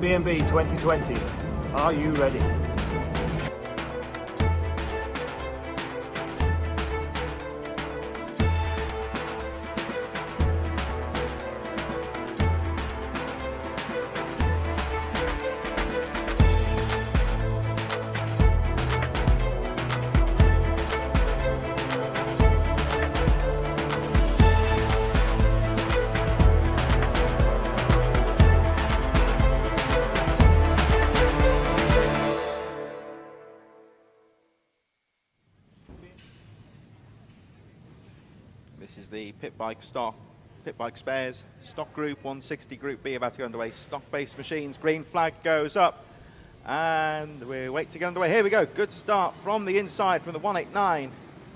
B&B 2020. Are you ready? This is the Pitbike Spares stock group 160 group B about to go underway. Stock-based machines, green flag goes up, and we wait to get underway. Here we go. Good start from the inside from the 189.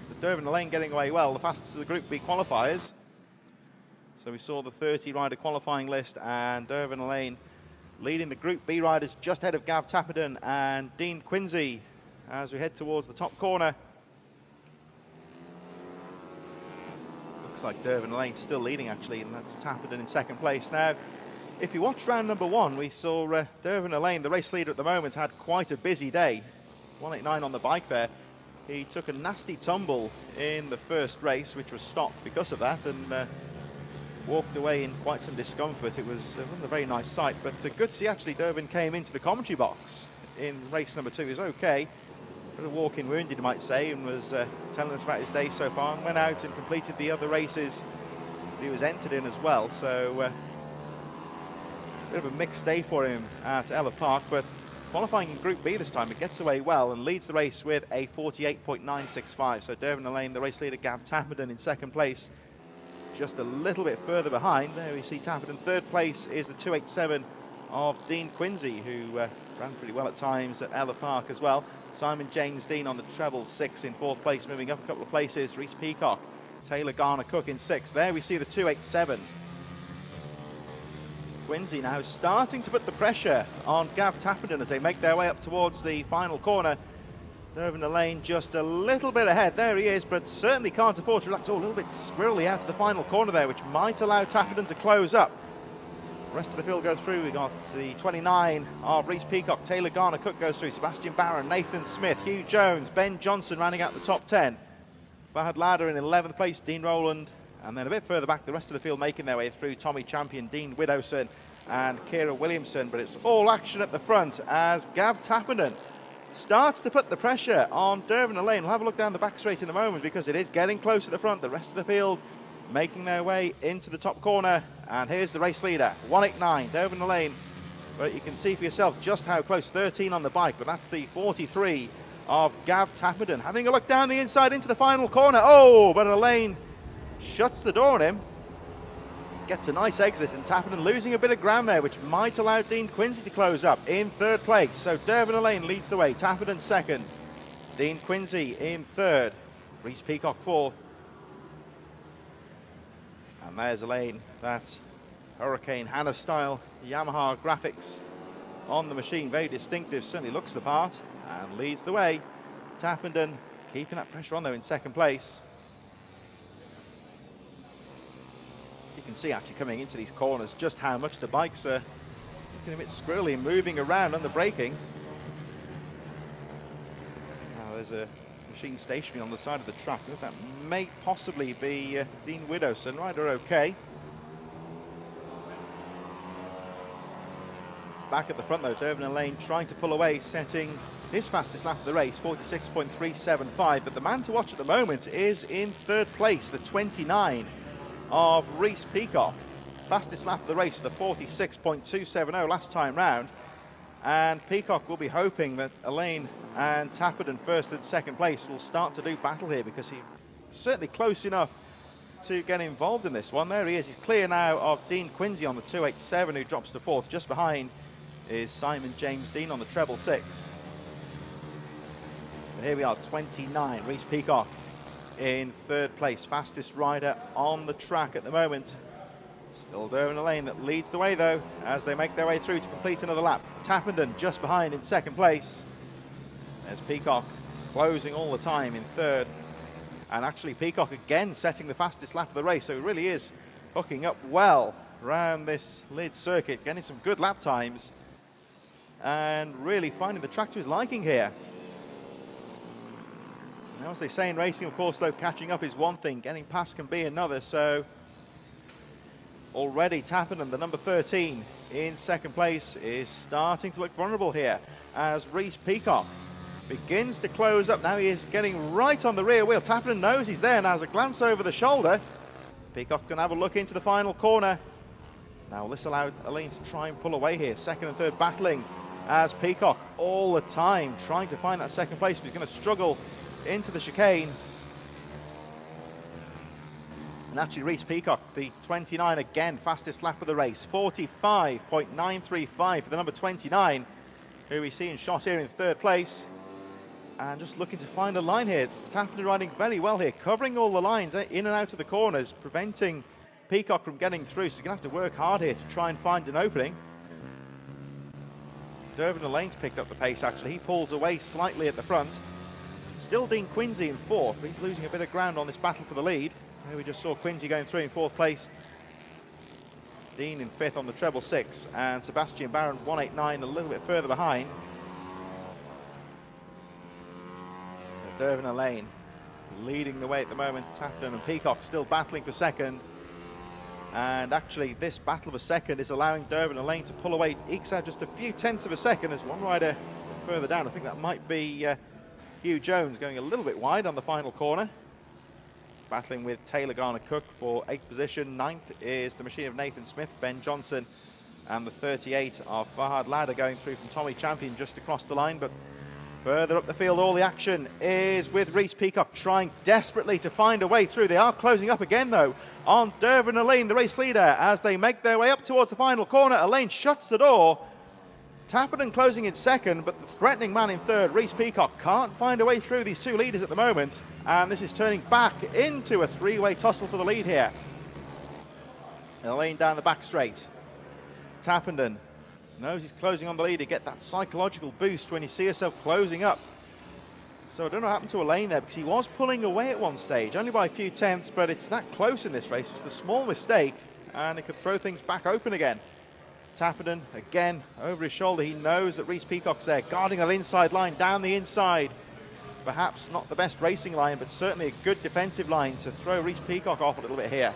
The Dervan Lane getting away well, the fastest of the Group B qualifiers. So we saw the 30 rider qualifying list, and Dervan Lane leading the Group B riders just ahead of Gav Tappenden and Dean Quincy as we head towards the top corner. Looks like Dervan Lane still leading actually, and that's Tappenden in second place. Now, if you watch round number one, we saw Dervan Lane, the race leader at the moment, had quite a busy day. 189 on the bike there. He took a nasty tumble in the first race, which was stopped because of that, and walked away in quite some discomfort. It wasn't a very nice sight, but good to see actually Dervan came into the commentary box in race number two. He was okay. Bit of walking wounded, you might say, and was telling us about his day so far, and went out and completed the other races he was entered in as well. So bit of a mixed day for him at Ella Park, but qualifying in Group B this time, it gets away well and leads the race with a 48.965. So Dervan Lane, the race leader, Gav Tappenden in second place, just a little bit further behind. There we see Tappenden. Third place is the 287 of Dean Quincy, who ran pretty well at times at Ella Park as well. Simon James Dean on the treble 6 in fourth place, moving up a couple of places. Reese Peacock, Taylor Garner-Cook in sixth. There we see the 287. Quincy now starting to put the pressure on Gav Tappenden as they make their way up towards the final corner. Dervan Lane just a little bit ahead. There he is, but certainly can't afford to relax. Oh, a little bit squirrely out to the final corner there, which might allow Tappenden to close up. The rest of the field goes through. We got the 29 of Reese Peacock, Taylor Garner-Cook goes through, Sebastian Barron, Nathan Smith, Hugh Jones, Ben Johnson rounding out the top 10. Fahad Ladder in 11th place, Dean Rowland, and then a bit further back, the rest of the field making their way through. Tommy Champion, Dean Widowson, and Kira Williamson, but it's all action at the front as Gav Tappenden starts to put the pressure on Dervan Lane. We'll have a look down the back straight in a moment because it is getting close at the front. The rest of the field making their way into the top corner, and here's the race leader, 189, Dervan Lane. But you can see for yourself just how close, 13 on the bike, but that's the 43 of Gav Tappenden. Having a look down the inside into the final corner. Oh, but Lane shuts the door on him. Gets a nice exit, and Tappenden losing a bit of ground there, which might allow Dean Quincy to close up in third place. So Dervan Lane leads the way, Tappenden second, Dean Quincy in third, Reese Peacock fourth. And there's a lane, that's Hurricane Hannah style Yamaha graphics on the machine, very distinctive, certainly looks the part, and leads the way. Tappenden keeping that pressure on though in second place. You can see actually coming into these corners just how much the bikes are looking a bit squirrely, moving around under braking. Now there's a machine stationary on the side of the track. That may possibly be Dean Widowson. Rider okay. Back at the front though, Dervan Lane trying to pull away, setting his fastest lap of the race, 46.375. But the man to watch at the moment is in third place, the 29 of Reese Peacock. Fastest lap of the race with a 46.270 last time round. And Peacock will be hoping that Elaine and Tappenden first and second place will start to do battle here, because he's certainly close enough to get involved in this one. There he is. He's clear now of Dean Quincy on the 287, who drops to fourth. Just behind is Simon James Dean on the treble 6. But here we are, 29. Reese Peacock in third place. Fastest rider on the track at the moment. Still Dervan Lane that leads the way though as they make their way through to complete another lap. Tappenden just behind in second place. There's Peacock closing all the time in third. And actually Peacock again setting the fastest lap of the race. So he really is hooking up well around this Lydd circuit, getting some good lap times. and really finding the track to his liking here. Now, as they say in racing, of course, though, catching up is one thing, getting past can be another. So already Tappenden, the number 13 in second place, is starting to look vulnerable here as Reece Peacock begins to close up. Now he is getting right on the rear wheel. Tappenden knows he's there, and has a glance over the shoulder. Peacock can have a look into the final corner. Now will this allow Elaine to try and pull away here? Second and third battling as Peacock all the time trying to find that second place, but he's going to struggle into the chicane. And actually Reece Peacock, the 29, again fastest lap of the race, 45.935 for the number 29, who we see in shot here in third place. And just looking to find a line here. Tappenden riding very well here, covering all the lines in and out of the corners, preventing Peacock from getting through. So he's going to have to work hard here to try and find an opening. Dervin Alain's picked up the pace actually. He pulls away slightly at the front. Still Dean Quincy in fourth, but he's losing a bit of ground on this battle for the lead. Here we just saw Quincy going through in fourth place. Dean in fifth on the treble six, and Sebastian Barron 189 a little bit further behind. Dervin Alain leading the way at the moment. Tappenden and Peacock still battling for second. And actually this battle of a second is allowing Dervin Alain to pull away, ekes out just a few tenths of a second as one rider further down. I think that might be Hugh Jones going a little bit wide on the final corner. Battling with Taylor Garner-Cook for 8th position. 9th is the machine of Nathan Smith, Ben Johnson, and the 38 of Fahad Ladder going through from Tommy Champion just across the line. But further up the field, all the action is with Reece Peacock trying desperately to find a way through. They are closing up again, though, on Dervin Alain, the race leader, as they make their way up towards the final corner. Alain shuts the door. Tappenden closing in second, but the threatening man in third, Reece Peacock, can't find a way through these two leaders at the moment. And this is turning back into a three-way tussle for the lead here. Alain down the back straight. Tappenden knows he's closing on the lead to get that psychological boost when you see yourself closing up. So I don't know what happened to Alain there, because he was pulling away at one stage, only by a few tenths, but it's that close in this race. It's a small mistake, and it could throw things back open again. Tappenden, again, over his shoulder. He knows that Reece Peacock's there, guarding that inside line, down the inside. Perhaps not the best racing line, but certainly a good defensive line to throw Reece Peacock off a little bit here.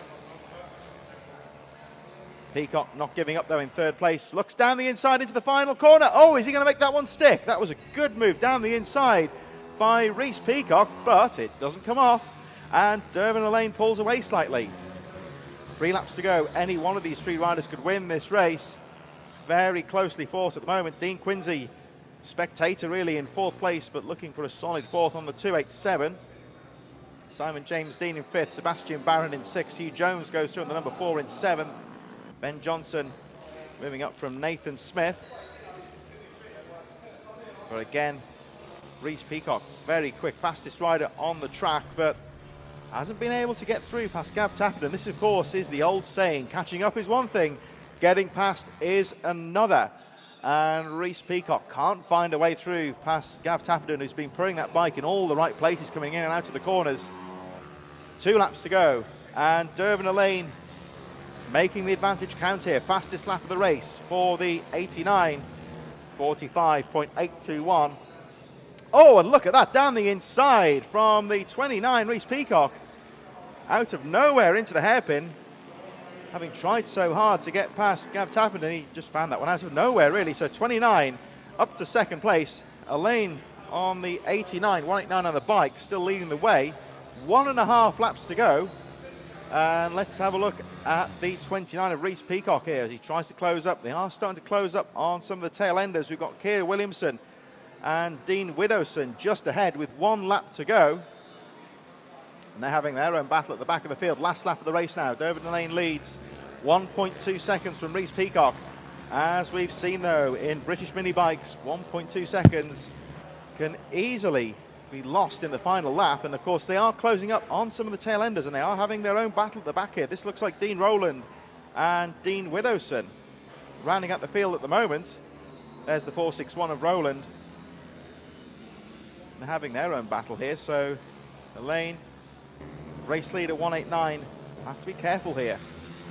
Peacock not giving up though in third place. Looks down the inside into the final corner. Oh, is he going to make that one stick? That was a good move down the inside by Reece Peacock, but it doesn't come off. And Dervin Alain pulls away slightly. 3 laps to go. Any one of these three riders could win this race. Very closely fought at the moment. Dean Quincy, spectator really, in fourth place, but looking for a solid fourth on the 287. Simon James Dean in fifth. Sebastian Barron in sixth. Hugh Jones goes through on the number 4 in seventh. Ben Johnson moving up from Nathan Smith. But again, Reece Peacock, very quick, fastest rider on the track, but hasn't been able to get through past Gav Tappenden. This, of course, is the old saying, catching up is one thing, getting past is another. And Reece Peacock can't find a way through past Gav Tappenden, who's been putting that bike in all the right places, coming in and out of the corners. 2 laps to go, and Dervin Alain making the advantage count here. Fastest lap of the race for the 89, 45.821. Oh, and look at that, down the inside from the 29, Reece Peacock. Out of nowhere into the hairpin. Having tried so hard to get past Gav Tappenden, he just found that one out of nowhere, really. So 29 up to second place. Alain on the 89, 189 on the bike, still leading the way. 1.5 laps to go. And let's have a look at the 29 of Reece Peacock here as he tries to close up. They are starting to close up on some of the tail enders. We've got Keir Williamson and Dean Widowson just ahead with 1 lap to go. And they're having their own battle at the back of the field. Last lap of the race now. Dervin Alain leads 1.2 seconds from Reece Peacock. As we've seen though in British mini bikes, 1.2 seconds can easily be lost in the final lap. And of course they are closing up on some of the tail enders, and they are having their own battle at the back here. This looks like Dean Rowland and Dean Widowson rounding out the field at the moment. There's the 461 of Rowland. They're having their own battle here. So Alain, race leader 189, have to be careful here.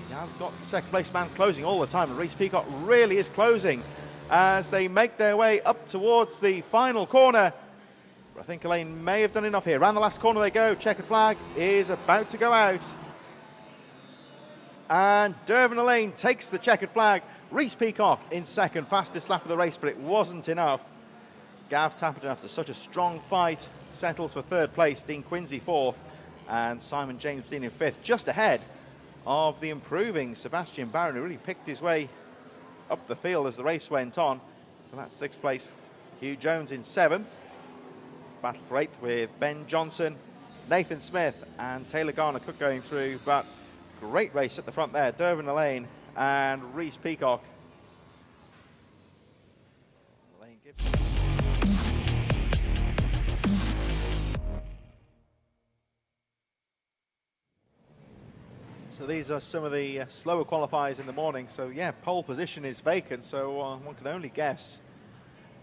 He has got the second place man closing all the time, and Reece Peacock really is closing. as they make their way up towards the final corner. I think Elaine may have done enough here. Around the last corner they go. Checkered flag is about to go out. And Dervin Elaine takes the checkered flag. Reece Peacock in second, fastest lap of the race, but it wasn't enough. Gav Tappenden, after such a strong fight, settles for third place. Dean Quincy fourth, and Simon James Dean in fifth, just ahead of the improving Sebastian Barron, who really picked his way up the field as the race went on. For that sixth place, Hugh Jones in seventh. Battle for eighth with Ben Johnson, Nathan Smith and Taylor Garner-Cook going through, but great race at the front there. Dervin Elaine and Reece Peacock. Elaine Gibson. So these are some of the slower qualifiers in the morning. So yeah, pole position is vacant, so one can only guess.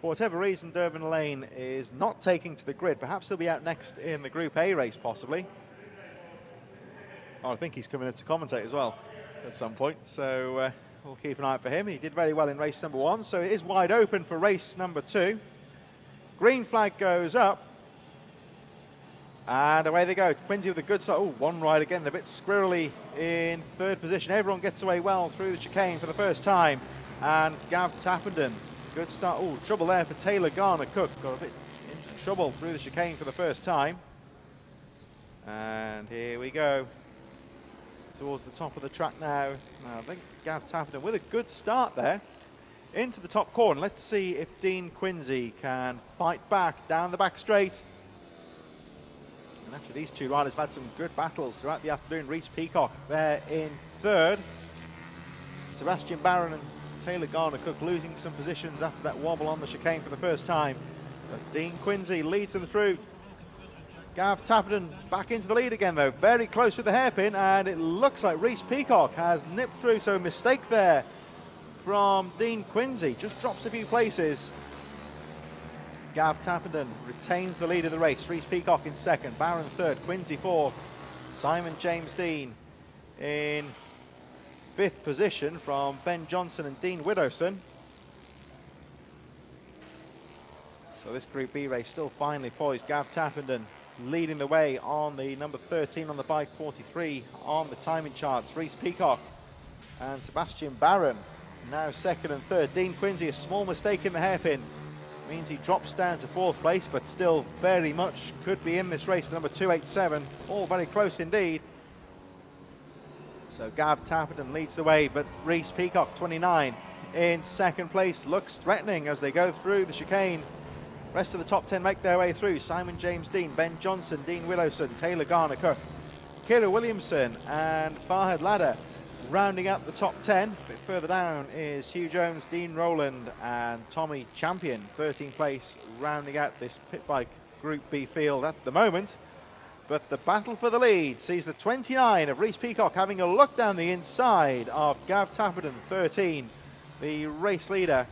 For whatever reason, Dervin Elaine is not taking to the grid. Perhaps he'll be out next in the Group A race, possibly. Oh, I think he's coming in to commentate as well at some point. So we'll keep an eye out for him. He did very well in race number 1, so it is wide open for race number 2. Green flag goes up. And away they go. Quincy with a good start. Oh, one rider getting a bit squirrely in third position. Everyone gets away well through the chicane for the first time. And Gav Tappenden, good start. Oh, trouble there for Taylor Garner-Cook. Got a bit into trouble through the chicane for the first time. And here we go. Towards the top of the track now. Now I think Gav Tappenden with a good start there. Into the top corner. Let's see if Dean Quincy can fight back down the back straight. And actually these two riders have had some good battles throughout the afternoon. Reece Peacock there in third. Sebastian Barron and Taylor Garner-Cook losing some positions after that wobble on the chicane for the first time. But Dean Quincy leads them through. Gav Tappenden back into the lead again though. Very close to the hairpin, and it looks like Reece Peacock has nipped through. So a mistake there from Dean Quincy. Just drops a few places. Gav Tappenden retains the lead of the race. Reece Peacock in second, Barron third, Quincy fourth, Simon James Dean in fifth position from Ben Johnson and Dean Widowson. So this Group B race still finely poised. Gav Tappenden leading the way on the number 13 on the bike, 43 on the timing charts. Reece Peacock and Sebastian Barron now second and third. Dean Quincy, a small mistake in the hairpin means he drops down to fourth place, but still very much could be in this race. Number 287, all very close indeed. So Gav Tappenden leads the way, but Reece Peacock 29 in second place looks threatening as they go through the chicane. Rest of the top 10 make their way through. Simon James Dean, Ben Johnson, Dean Widowson, Taylor Garner-Cook, Kira Williamson and Farhad Ladder rounding out the top 10. A bit further down is Hugh Jones, Dean Rowland and Tommy Champion. 13th place rounding out this Pitbike Group B field at the moment. But the battle for the lead sees the 29 of Reece Peacock having a look down the inside of Gav Tappenden, 13, the race leader.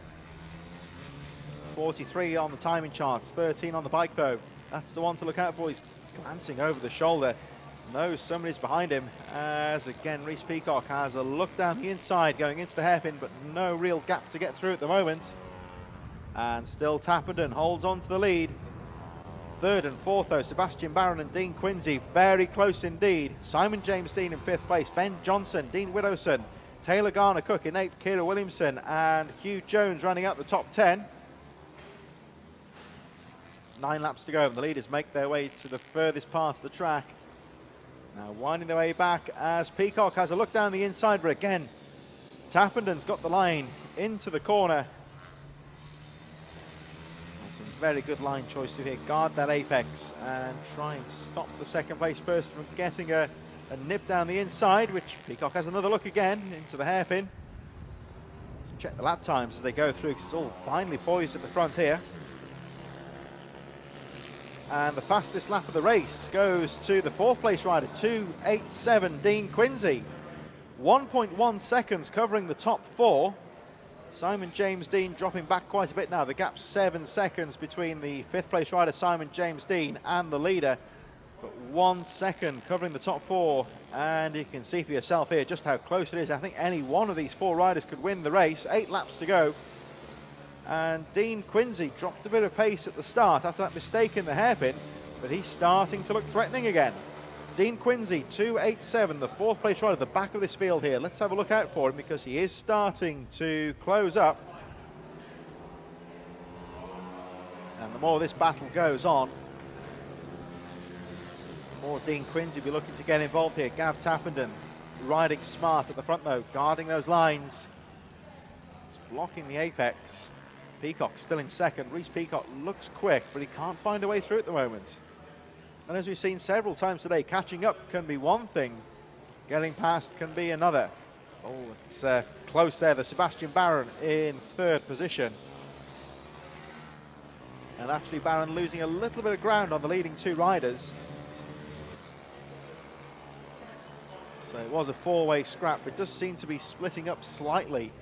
43 on the timing charts, 13 on the bike though. That's the one to look out for. He's glancing over the shoulder. Knows somebody's behind him, as again Reece Peacock has a look down the inside going into the hairpin, but no real gap to get through at the moment. And still Tappenden holds on to the lead. Third and fourth though, Sebastian Barron and Dean Quincy, very close indeed. Simon James Dean in fifth place, Ben Johnson, Dean Widowson, Taylor Garner-Cook in eighth, Kira Williamson and Hugh Jones running out the top 10. 9 laps to go and the leaders make their way to the furthest part of the track. Now winding their way back as Peacock has a look down the inside, but again Tappenden's got the line into the corner. Some very good line choice to here. Guard that apex and try and stop the second place person from getting a nip down the inside, which Peacock has another look again into the hairpin. So check the lap times as they go through, because it's all finely poised at the front here. And the fastest lap of the race goes to the fourth place rider, 2:87, Dean Quincy. 1.1 seconds covering the top 4. Simon James Dean dropping back quite a bit now. The gap's 7 seconds between the fifth place rider, Simon James Dean, and the leader. But 1 second covering the top 4. And you can see for yourself here just how close it is. I think any one of these 4 riders could win the race. 8 laps to go. And Dean Quincy dropped a bit of pace at the start after that mistake in the hairpin, but he's starting to look threatening again. Dean Quincy, 2.87, the fourth place rider at the back of this field here. Let's have a look out for him because he is starting to close up. And the more this battle goes on, the more Dean Quincy will be looking to get involved here. Gav Tappenden riding smart at the front though, guarding those lines. Just blocking the apex. Peacock still in second. Reece Peacock looks quick, but he can't find a way through at the moment. And as we've seen several times today, catching up can be one thing, getting past can be another. Oh, it's close there. The Sebastian Baron in third position. And actually Baron losing a little bit of ground on the leading two riders. So it was a four-way scrap. It does seem to be splitting up slightly.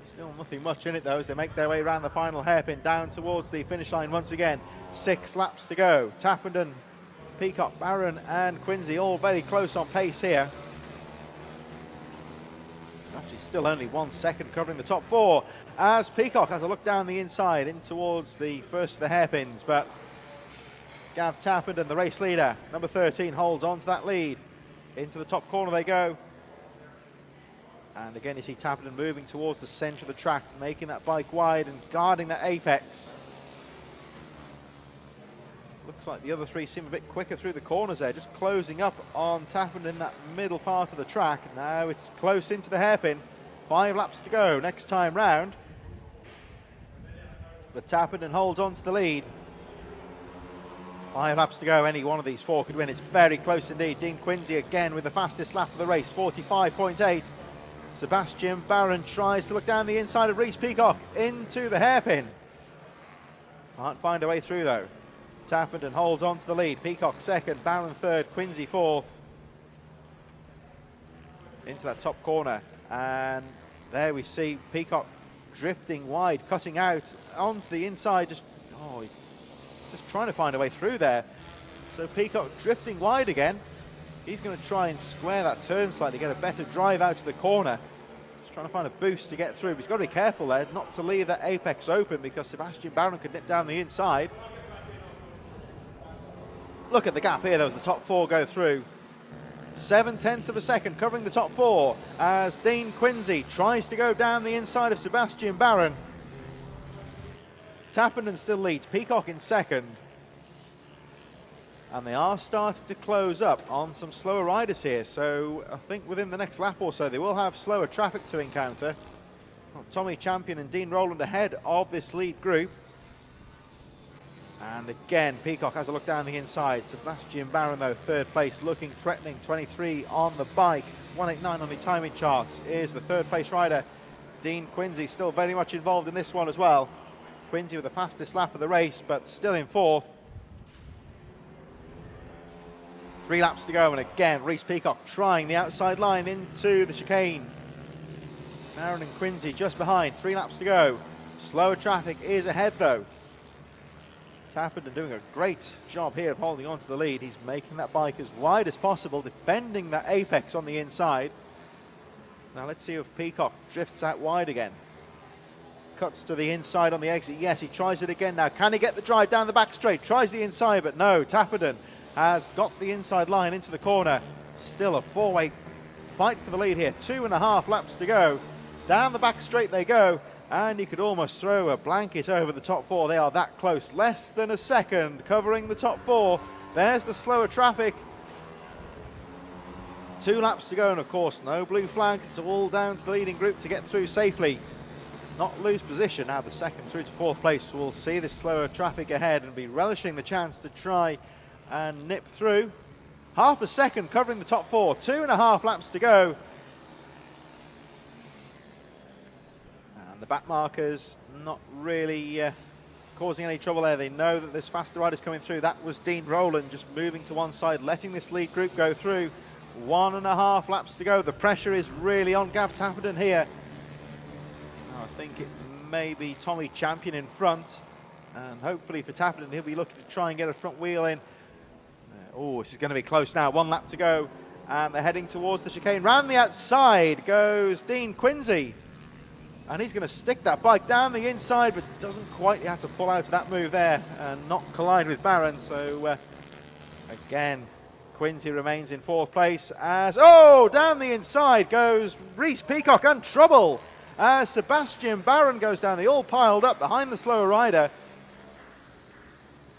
Still nothing much in it though as they make their way around the final hairpin down towards the finish line once again. 6 laps to go. Tappenden, Peacock, Baron and Quincy all very close on pace here. Actually still only 1 second covering the top 4 as Peacock has a look down the inside in towards the first of the hairpins, but Gav Tappenden, the race leader, number 13, holds on to that lead. Into the top corner they go. And again you see Tappenden moving towards the centre of the track, making that bike wide and guarding that apex. Looks like the other three seem a bit quicker through the corners there, just closing up on Tappenden in that middle part of the track. Now it's close into the hairpin. 5 laps to go next time round. But Tappenden holds on to the lead. 5 laps to go, any one of these 4 could win. It's very close indeed. Dean Quincy again with the fastest lap of the race, 45.8. Sebastian Baron tries to look down the inside of Reece Peacock into the hairpin. Can't find a way through though. Tappenden holds on to the lead. Peacock second, Baron third, Quincy fourth. Into that top corner. And there we see Peacock drifting wide, cutting out onto the inside, just trying to find a way through there. So Peacock drifting wide again. He's going to try and square that turn slightly, get a better drive out of the corner. Just trying to find a boost to get through. But he's got to be careful there not to leave that apex open because Sebastian Baron could nip down the inside. Look at the gap here though, the top 4 go through. 7/10 of a second covering the top 4 as Dean Quincy tries to go down the inside of Sebastian Baron. Tappenden still leads, Peacock in second. And they are starting to close up on some slower riders here, so I think within the next lap or so they will have slower traffic to encounter. Tommy Champion and Dean Rowland ahead of this lead group. And again, Peacock has a look down the inside. Sebastian Baron, though, third place, looking threatening. 23 on the bike, 189 on the timing charts is the third place rider. Dean Quincy still very much involved in this one as well. Quincy with the fastest lap of the race, but still in fourth. 3 laps to go, and again, Reece Peacock trying the outside line into the chicane. Baron and Quincy just behind, 3 laps to go. Slower traffic is ahead, though. Tappenden doing a great job here of holding on to the lead. He's making that bike as wide as possible, defending that apex on the inside. Now let's see if Peacock drifts out wide again. Cuts to the inside on the exit. Yes, he tries it again now. Can he get the drive down the back straight? Tries the inside, but no. Tappenden has got the inside line into the corner. Still a 4-way fight for the lead here. 2.5 laps to go. Down the back straight they go. And you could almost throw a blanket over the top 4. They are that close. Less than a second covering the top 4. There's the slower traffic. 2 laps to go, and of course no blue flags. It's all down to the leading group to get through safely. Not lose position. Now the second through to 4th place will see this slower traffic ahead and be relishing the chance to try and nip through. Half a second covering the top 4. 2.5 laps to go. And the back markers not really causing any trouble there. They know that there's faster riders coming through. That was Dean Rowland just moving to one side, letting this lead group go through. 1.5 laps to go. The pressure is really on Gav Tappenden here. I think it may be Tommy Champion in front, and hopefully for Tappenden he'll be looking to try and get a front wheel in. Oh, this is going to be close now. 1 lap to go, and they're heading towards the chicane. Round the outside goes Dean Quincy. And he's going to stick that bike down the inside, but doesn't quite. He had to pull out of that move there and not collide with Barron. So again, Quincy remains in 4th place as, oh, down the inside goes Reese Peacock and trouble as Sebastian Barron goes down. They all piled up behind the slower rider.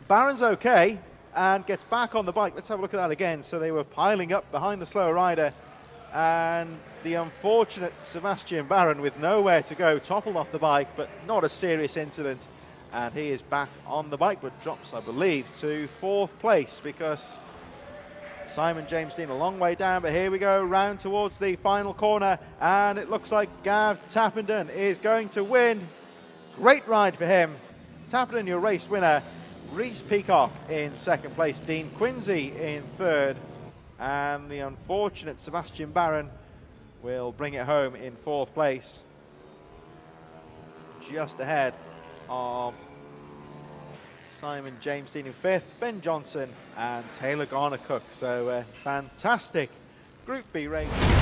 Barron's okay and gets back on the bike. Let's have a look at that again. So they were piling up behind the slower rider, and the unfortunate Sebastian Barron, with nowhere to go, toppled off the bike, but not a serious incident. And he is back on the bike, but drops, I believe, to 4th place because Simon James Dean a long way down. But here we go, round towards the final corner, and it looks like Gav Tappenden is going to win. Great ride for him. Tappenden, your race winner. Reese Peacock in 2nd place, Dean Quincy in 3rd, and the unfortunate Sebastian Barron will bring it home in 4th place, just ahead of Simon James Dean in 5th, Ben Johnson and Taylor Garner-Cook. So fantastic Group B race.